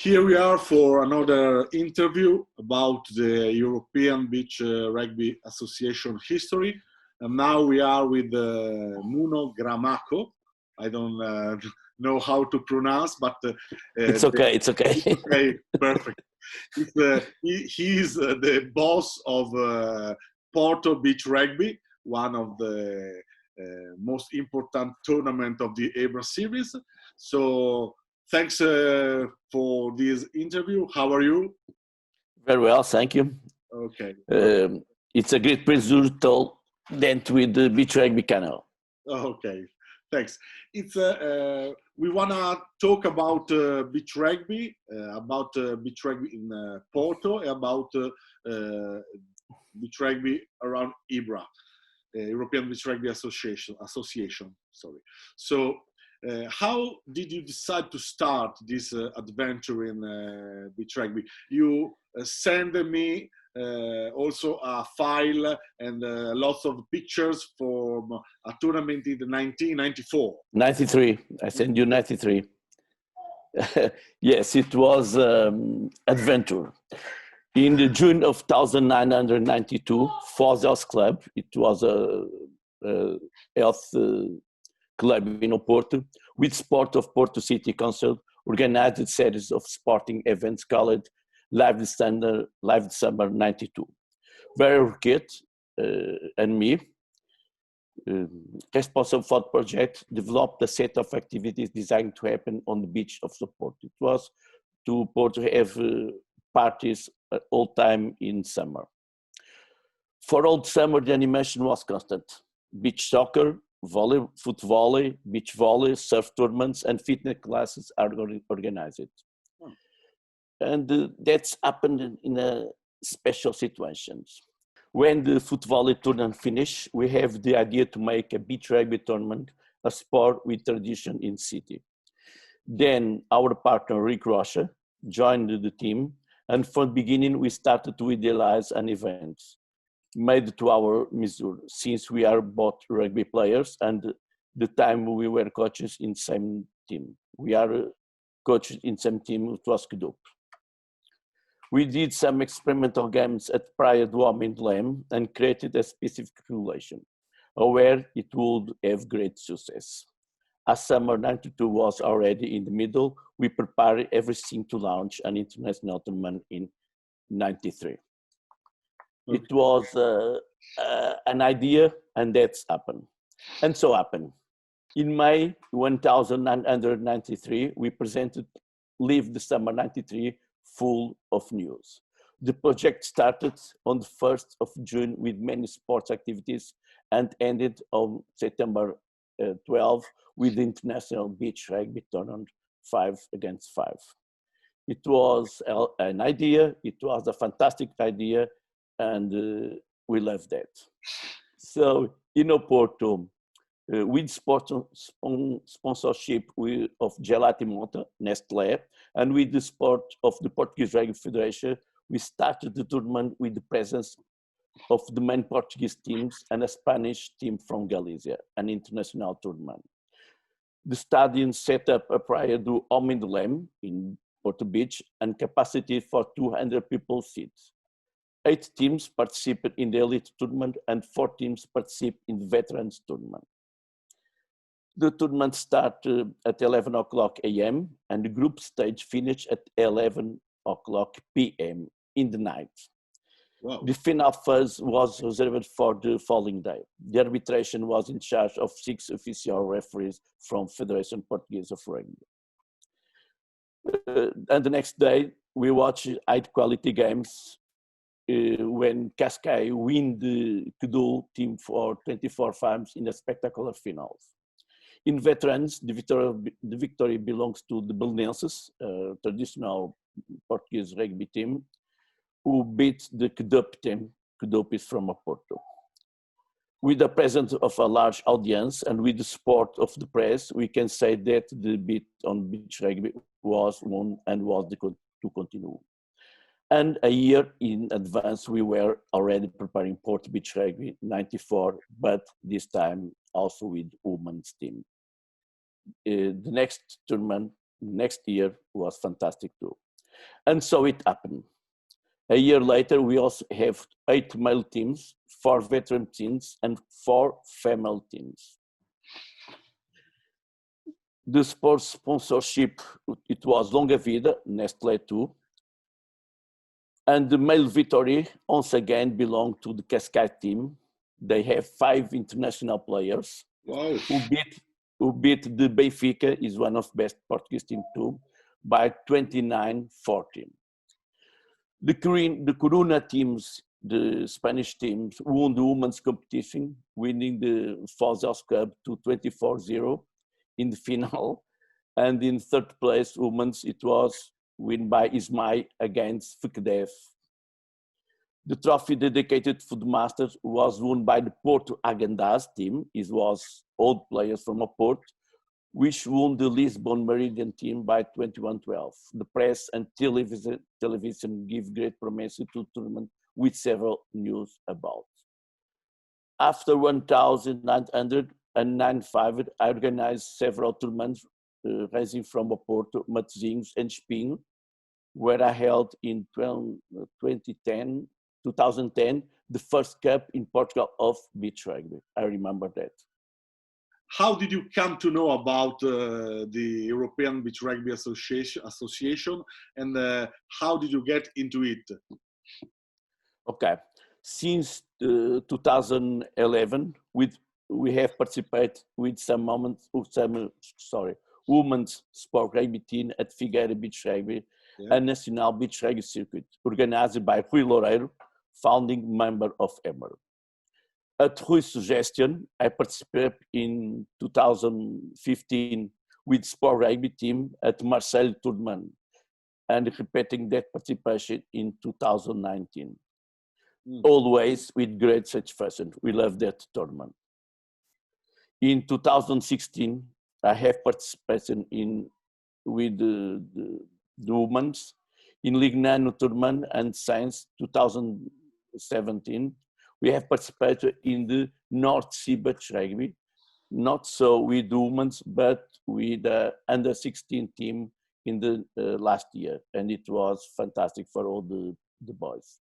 Here we are for another interview about the European Beach Rugby Association history. And now we are with Nuno Gramaxo. I don't know how to pronounce, but it's okay. It's okay. Okay, perfect. He is the boss of Porto Beach Rugby, one of the most important tournament of the EBRA series. So thanks for this interview. How are you? Very well, thank you. Okay. It's a great pleasure to dent with the Beach Rugby Canal. Okay, thanks. It's we wanna talk about beach rugby in Porto, about beach rugby around EBRA, European Beach Rugby Association. Sorry. So. How did you decide to start this adventure in beach rugby? You sent me also a file and lots of pictures from a tournament in 1994. 93. I sent you 93. Yes, it was adventure. In the June of 1992, Fosels Club, it was a health club in Porto, with support of Porto City Council, organized a series of sporting events called Live Summer 92. Where Kit and me, responsible for the project, developed a set of activities designed to happen on the beach of Porto. It was to Porto have parties all time in summer. For all summer, the animation was constant. Beach soccer, foot volley, beach volley, surf tournaments, and fitness classes are organized. And that's happened in special situations. When the foot volley tournament finished, we have the idea to make a beach rugby tournament, a sport with tradition in city. Then our partner Rick Rocha joined the team, and from the beginning we started to idealize an event made to our measure, since we are both rugby players and the time we were coaches in same team. We are coaches in same team, it was Kedup. We did some experimental games at Praia do Homem de Leme and created a specific regulation, aware it would have great success. As summer 92 was already in the middle, we prepared everything to launch an international tournament in 93. It was an idea, and that's happened. And so happened. In May 1993, we presented Live the Summer 93 full of news. The project started on the 1st of June with many sports activities and ended on September 12 with the International Beach Rugby Tournament 5 against 5. It was an idea, it was a fantastic idea, and we love that. So in Porto, with sponsorship of Gelati Monta, Nestlé, and with the support of the Portuguese Rugby Federation, we started the tournament with the presence of the main Portuguese teams and a Spanish team from Galicia, an international tournament. The stadium set up a Praia do Homem de Leme in Porto Beach and capacity for 200 people seats. 8 teams participated in the elite tournament and 4 teams participated in the veterans tournament. The tournament started at 11 o'clock a.m. and the group stage finished at 11 o'clock p.m. in the night. Wow. The final phase was reserved for the following day. The arbitration was in charge of 6 official referees from Federation Portuguese of Rugby. And the next day, we watched high-quality games when Cascais win the Kedu team for 24-5 in a spectacular finals. In veterans, the victory belongs to the Belenenses, traditional Portuguese rugby team, who beat the Kedup team. Kedup is from Porto. With the presence of a large audience and with the support of the press, we can say that the beat on beach rugby was won and was to continue. And a year in advance, we were already preparing Porto Beach Rugby 94, but this time also with women's team. The next tournament, next year was fantastic too. And so it happened. A year later, we also have 8 male teams, 4 veteran teams, and 4 female teams. The sports sponsorship, it was Longa Vida, Nestlé too. And the male victory, once again, belonged to the Cascais team. They have 5 international players. Wow. who beat the Benfica, is one of best Portuguese team too, by 29-14. The Coruna teams, the Spanish teams, won the women's competition, winning the Fosels Cup to 24-0 in the final. And in third place, women's, it was win by Ismail against Fekdef. The trophy dedicated for the Masters was won by the Porto Agandaz team. It was old players from Porto, which won the Lisbon Meridian team by 21-12. The press and television give great promise to the tournament with several news about. After 1995, I organized several tournaments ranging from Porto, Matosinhos, and Espinho, where I held in 2010, the first cup in Portugal of beach rugby. I remember that. How did you come to know about the European Beach Rugby Association and how did you get into it? Okay, since 2011, we have participated with women's sport rugby team at Figueira Beach Rugby, a national beach rugby circuit organized by Rui Loureiro, founding member of EMER. At Rui's suggestion, I participated in 2015 with sport rugby team at Marseille tournament and repeating that participation in 2019. Always with great satisfaction. We love that tournament. In 2016, I have participated with the women's in Ligue Nano tournament, and since 2017, we have participated in the North Sea Beach Rugby, not so with the women's, but with the under 16 team in the last year, and it was fantastic for all the boys.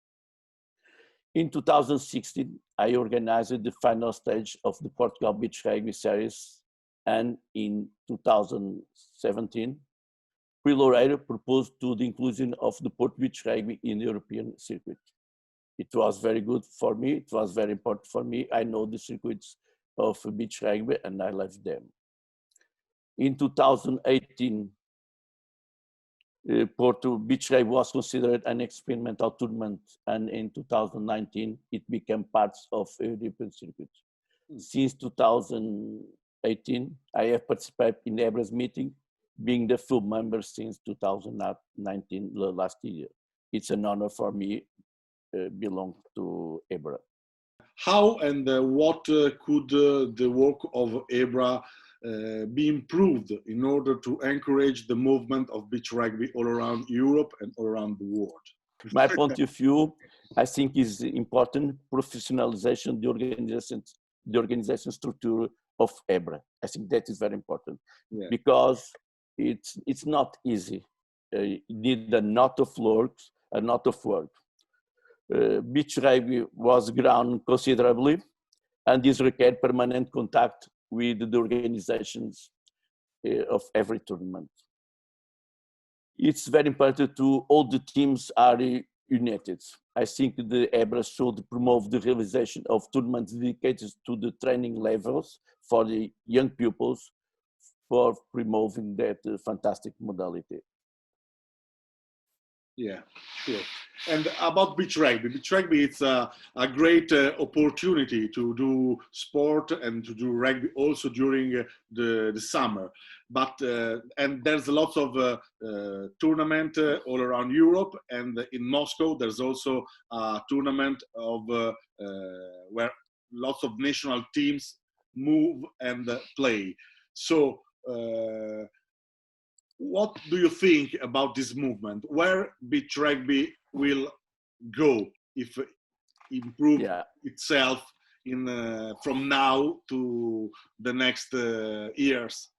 In 2016, I organized the final stage of the Portugal Beach Rugby Series, and in 2017, Rui Loureiro proposed to the inclusion of the Porto Beach Rugby in the European circuit. It was very good for me. It was very important for me. I know the circuits of beach rugby and I love them. In 2018, Porto Beach Rugby was considered an experimental tournament, and in 2019, it became part of a European circuit. Since 2018, I have participated in EBRA's meeting, being the full member since 2019, last year. It's an honor for me belong to EBRA. How and what could the work of EBRA be improved in order to encourage the movement of beach rugby all around Europe and all around the world? My point of view, I think is important professionalization, the organization structure of EBRA. I think that is very important because it's not easy. You need a lot of work. Beach rugby was grown considerably, and this required permanent contact with the organizations of every tournament. It's very important to all the teams are united. I think the EBRA should promote the realization of tournaments dedicated to the training levels for the young pupils for promoting that fantastic modality. Yeah, sure. And about beach rugby, it's a great opportunity to do sport and to do rugby also during the summer. But and there's lots of tournament all around Europe, and in Moscow there's also a tournament of where lots of national teams move and play. So. What do you think about this movement? Where beach rugby will go if improve itself in from now to the next years?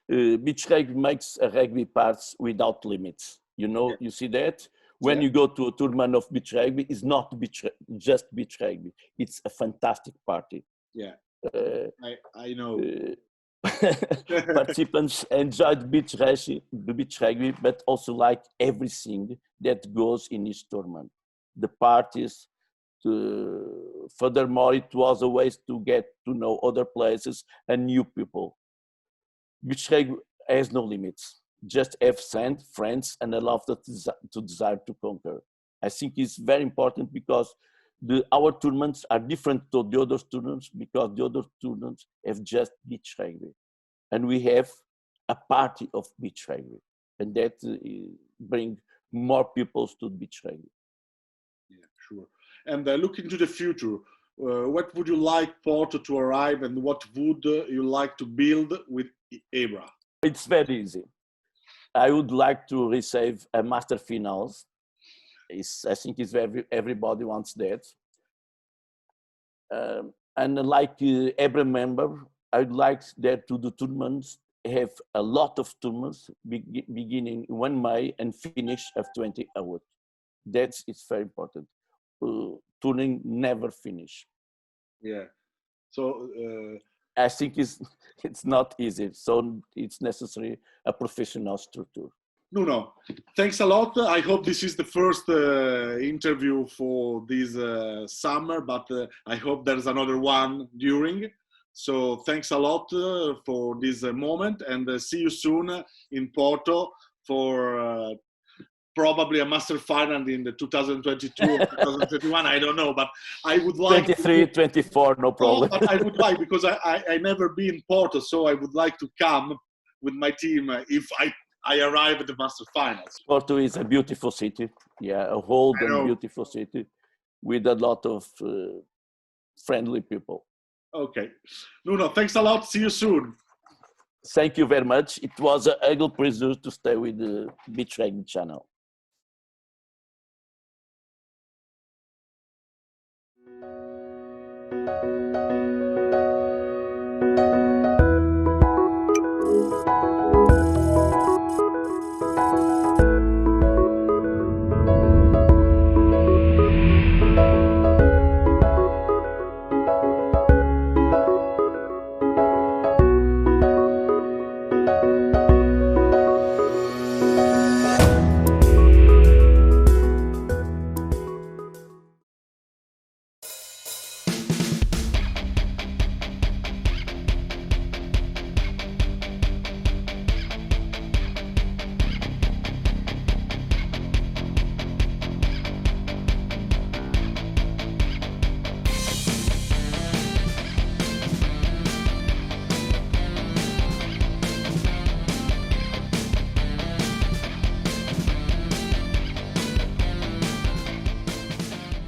Beach rugby makes a rugby parts without limits. You know, you see that when you go to a tournament of beach rugby, it's not just beach rugby. It's a fantastic party. Yeah, I know. Participants enjoyed the beach rugby, but also like everything that goes in each tournament. The parties, furthermore, it was a way to get to know other places and new people. Beach rugby has no limits. Just have friends, and a love to desire to conquer. I think it's very important because our tournaments are different to the other tournaments because the other tournaments have just beach rugby. And we have a party of beach rugby. And that brings more people to beach rugby. Yeah, sure. And looking to the future, what would you like Porto to arrive and what would you like to build with EBRA? It's very easy. I would like to receive a master finals. I think everybody wants that. And like every member, I would like that to do tournaments, have a lot of tournaments beginning 1 May and finish at 20 hours. It's very important. Touring never finish. Yeah. So I think it's not easy. So it's necessary a professional structure. Nuno, thanks a lot. I hope this is the first interview for this summer, but I hope there's another one during. So thanks a lot for this moment, and see you soon in Porto for probably a master final in the 2022 or 2021. I don't know, but I would like 23, 24, no problem. Oh, but I would like, because I never been in Porto, so I would like to come with my team if I arrive at the master finals. Porto is a beautiful city. Yeah, a whole and beautiful city with a lot of friendly people. Okay. Nuno, thanks a lot. See you soon. Thank you very much. It was a real pleasure to stay with the Beach Rugby channel.